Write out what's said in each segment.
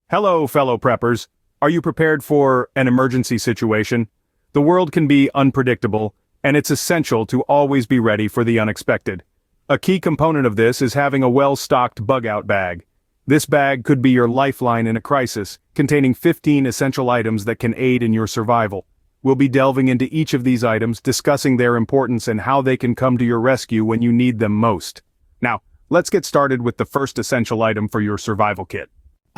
Hello, fellow preppers. Are you prepared for an emergency situation? The world can be unpredictable, and it's essential to always be ready for the unexpected. A key component of this is having a well-stocked bug-out bag. This bag could be your lifeline in a crisis, containing 15 essential items that can aid in your survival. We'll be delving into each of these items, discussing their importance and how they can come to your rescue when you need them most. Now, let's get started with the first essential item for your survival kit.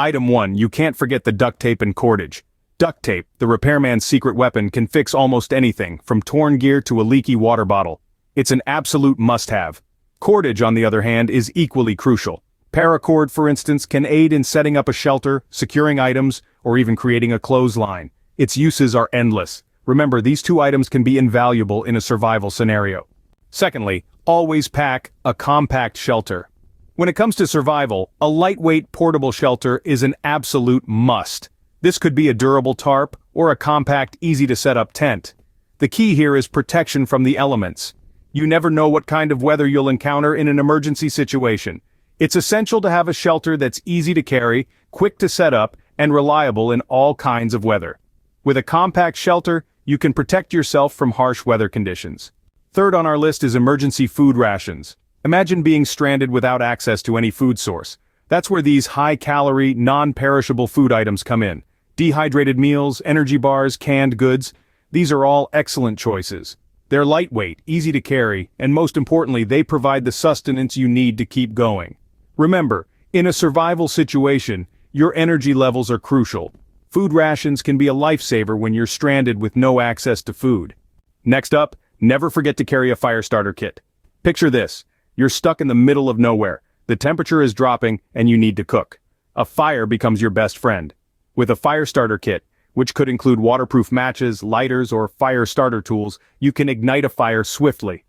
Item 1. You can't forget the duct tape and cordage. Duct tape, the repairman's secret weapon, can fix almost anything, from torn gear to a leaky water bottle. It's an absolute must-have. Cordage, on the other hand, is equally crucial. Paracord, for instance, can aid in setting up a shelter, securing items, or even creating a clothesline. Its uses are endless. Remember, these two items can be invaluable in a survival scenario. Secondly, always pack a compact shelter. When it comes to survival, a lightweight portable shelter is an absolute must. This could be a durable tarp or a compact, easy-to-set-up tent. The key here is protection from the elements. You never know what kind of weather you'll encounter in an emergency situation. It's essential to have a shelter that's easy to carry, quick to set up, and reliable in all kinds of weather. With a compact shelter, you can protect yourself from harsh weather conditions. Third on our list is emergency food rations. Imagine being stranded without access to any food source. That's where these high-calorie, non-perishable food items come in. Dehydrated meals, energy bars, canned goods. These are all excellent choices. They're lightweight, easy to carry, and most importantly, they provide the sustenance you need to keep going. Remember, in a survival situation, your energy levels are crucial. Food rations can be a lifesaver when you're stranded with no access to food. Next up, never forget to carry a fire starter kit. Picture this. You're stuck in the middle of nowhere. The temperature is dropping, and you need to cook. A fire becomes your best friend. With a fire starter kit, which could include waterproof matches, lighters, or fire starter tools, you can ignite a fire swiftly.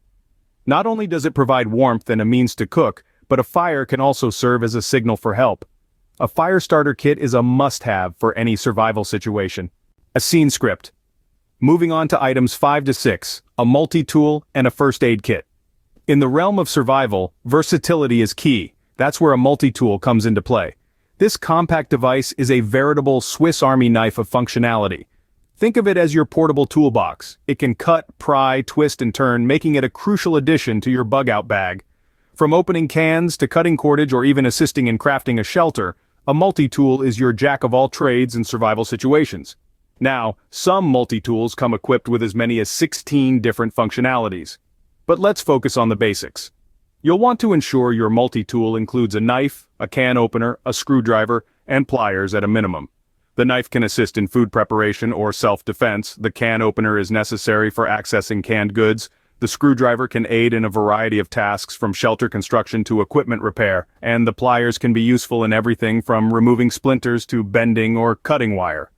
Not only does it provide warmth and a means to cook, but a fire can also serve as a signal for help. A fire starter kit is a must-have for any survival situation. A scene script. Moving on to items 5 to 6, a multi-tool and a first aid kit. In the realm of survival, versatility is key. That's where a multi-tool comes into play. This compact device is a veritable Swiss Army knife of functionality. Think of it as your portable toolbox. It can cut, pry, twist, and turn, making it a crucial addition to your bug-out bag. From opening cans to cutting cordage or even assisting in crafting a shelter, a multi-tool is your jack-of-all-trades in survival situations. Now, some multi-tools come equipped with as many as 16 different functionalities. But let's focus on the basics. You'll want to ensure your multi-tool includes a knife, a can opener, a screwdriver, and pliers at a minimum. The knife can assist in food preparation or self-defense, the can opener is necessary for accessing canned goods, the screwdriver can aid in a variety of tasks from shelter construction to equipment repair, and the pliers can be useful in everything from removing splinters to bending or cutting wire.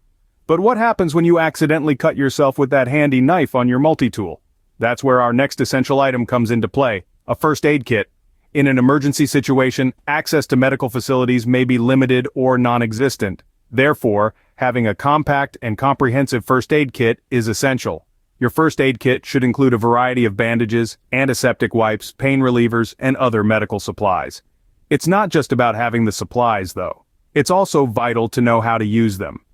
But what happens when you accidentally cut yourself with that handy knife on your multi-tool? That's where our next essential item comes into play, a first aid kit. In an emergency situation, access to medical facilities may be limited or non-existent. Therefore, having a compact and comprehensive first aid kit is essential. Your first aid kit should include a variety of bandages, antiseptic wipes, pain relievers, and other medical supplies. It's not just about having the supplies, though. It's also vital to know how to use them.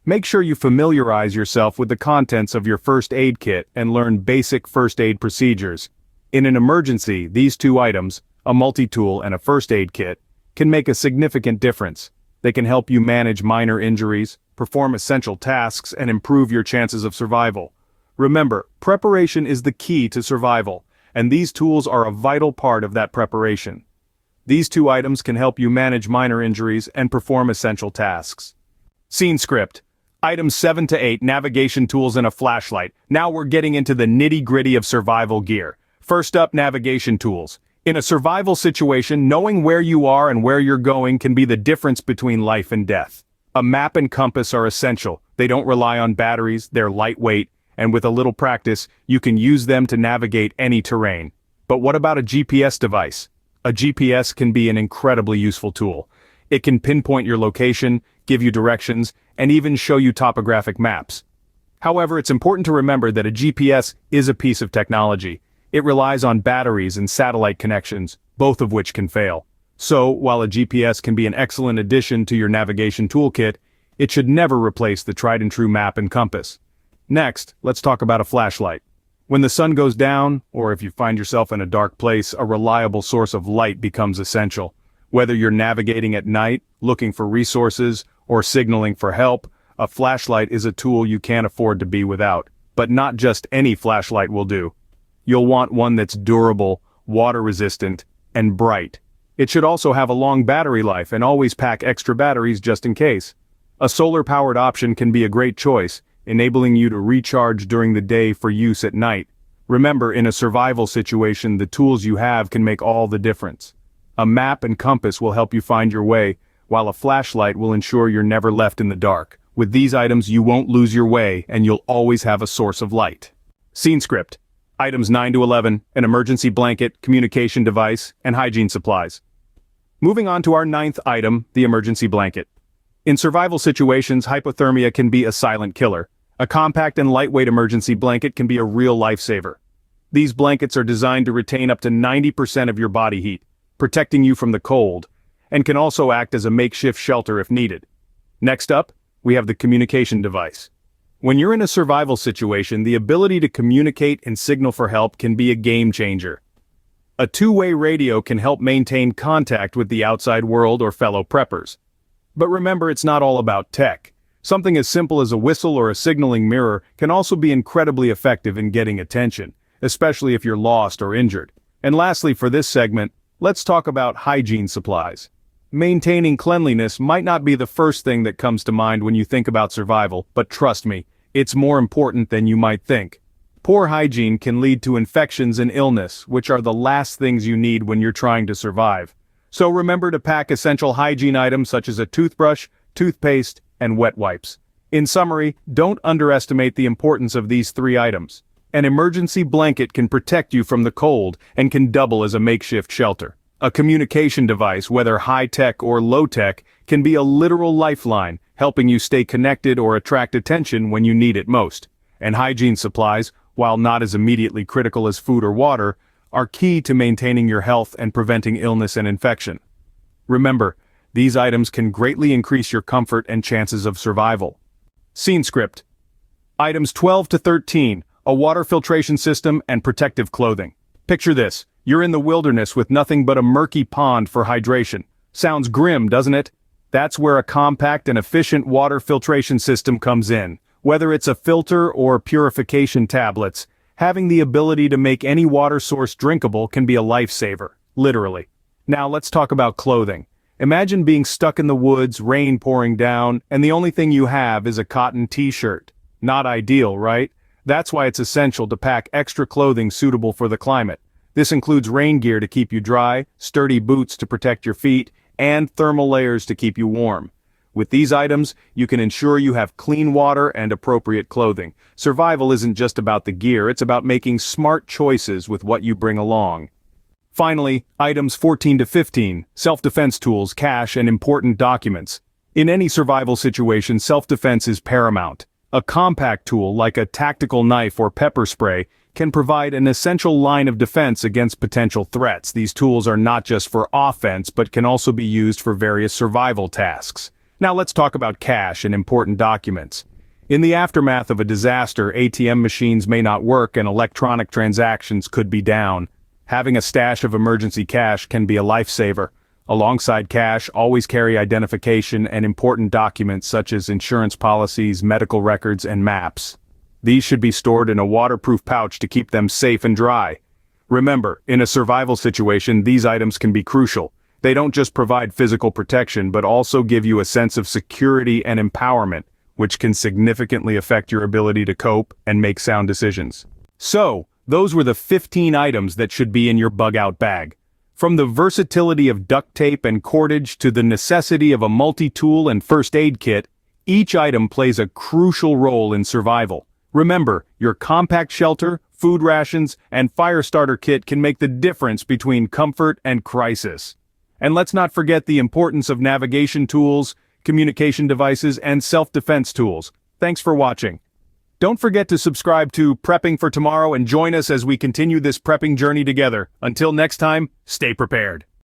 Make sure you familiarize yourself with the contents of your first aid kit and learn basic first aid procedures. In an emergency, these two items, a multi-tool and a first aid kit, can make a significant difference. They can help you manage minor injuries, perform essential tasks, and improve your chances of survival. Remember, preparation is the key to survival, and these tools are a vital part of that preparation. These two items can help you manage minor injuries and perform essential tasks. Scene script. Items 7 to 8, navigation tools and a flashlight. Now we're getting into the nitty-gritty of survival gear. First up, navigation tools. In a survival situation, knowing where you are and where you're going can be the difference between life and death. A map and compass are essential. They don't rely on batteries, they're lightweight, and with a little practice, you can use them to navigate any terrain. But what about a GPS device? A GPS can be an incredibly useful tool. It can pinpoint your location, give you directions, and even show you topographic maps. However, it's important to remember that a GPS is a piece of technology. It relies on batteries and satellite connections, both of which can fail. So, while a GPS can be an excellent addition to your navigation toolkit, it should never replace the tried-and-true map and compass. Next, let's talk about a flashlight. When the sun goes down, or if you find yourself in a dark place, a reliable source of light becomes essential. Whether you're navigating at night, looking for resources, or signaling for help, a flashlight is a tool you can't afford to be without. But not just any flashlight will do. You'll want one that's durable, water-resistant, and bright. It should also have a long battery life and always pack extra batteries just in case. A solar-powered option can be a great choice, enabling you to recharge during the day for use at night. Remember, in a survival situation, the tools you have can make all the difference. A map and compass will help you find your way, while a flashlight will ensure you're never left in the dark. With these items, you won't lose your way, and you'll always have a source of light. Scene script. Items 9 to 11, an emergency blanket, communication device, and hygiene supplies. Moving on to our 9th item, the emergency blanket. In survival situations, hypothermia can be a silent killer. A compact and lightweight emergency blanket can be a real lifesaver. These blankets are designed to retain up to 90% of your body heat, protecting you from the cold, and can also act as a makeshift shelter if needed. Next up, we have the communication device. When you're in a survival situation, the ability to communicate and signal for help can be a game changer. A two-way radio can help maintain contact with the outside world or fellow preppers. But remember, it's not all about tech. Something as simple as a whistle or a signaling mirror can also be incredibly effective in getting attention, especially if you're lost or injured. And lastly, for this segment, let's talk about hygiene supplies. Maintaining cleanliness might not be the first thing that comes to mind when you think about survival, but trust me, it's more important than you might think. Poor hygiene can lead to infections and illness, which are the last things you need when you're trying to survive. So remember to pack essential hygiene items such as a toothbrush, toothpaste, and wet wipes. In summary, don't underestimate the importance of these 3 items. An emergency blanket can protect you from the cold and can double as a makeshift shelter. A communication device, whether high-tech or low-tech, can be a literal lifeline, helping you stay connected or attract attention when you need it most. And hygiene supplies, while not as immediately critical as food or water, are key to maintaining your health and preventing illness and infection. Remember, these items can greatly increase your comfort and chances of survival. Scene script. Items 12 to 13, a water filtration system and protective clothing. Picture this, you're in the wilderness with nothing but a murky pond for hydration. Sounds grim, doesn't it? That's where a compact and efficient water filtration system comes in. Whether it's a filter or purification tablets, having the ability to make any water source drinkable can be a lifesaver, literally. Now let's talk about clothing. Imagine being stuck in the woods, rain pouring down, and the only thing you have is a cotton t-shirt. Not ideal, right? That's why it's essential to pack extra clothing suitable for the climate. This includes rain gear to keep you dry, sturdy boots to protect your feet, and thermal layers to keep you warm. With these items, you can ensure you have clean water and appropriate clothing. Survival isn't just about the gear, it's about making smart choices with what you bring along. Finally, items 14 to 15, self-defense tools, cash, and important documents. In any survival situation, self-defense is paramount. A compact tool like a tactical knife or pepper spray can provide an essential line of defense against potential threats. These tools are not just for offense, but can also be used for various survival tasks. Now let's talk about cash and important documents. In the aftermath of a disaster, ATM machines may not work and electronic transactions could be down. Having a stash of emergency cash can be a lifesaver. Alongside cash, always carry identification and important documents such as insurance policies, medical records, and maps. These should be stored in a waterproof pouch to keep them safe and dry. Remember, in a survival situation, these items can be crucial. They don't just provide physical protection, but also give you a sense of security and empowerment, which can significantly affect your ability to cope and make sound decisions. So, those were the 15 items that should be in your bug-out bag. From the versatility of duct tape and cordage to the necessity of a multi-tool and first aid kit, each item plays a crucial role in survival. Remember, your compact shelter, food rations, and fire starter kit can make the difference between comfort and crisis. And let's not forget the importance of navigation tools, communication devices, and self-defense tools. Thanks for watching. Don't forget to subscribe to Prepping for Tomorrow and join us as we continue this prepping journey together. Until next time, stay prepared.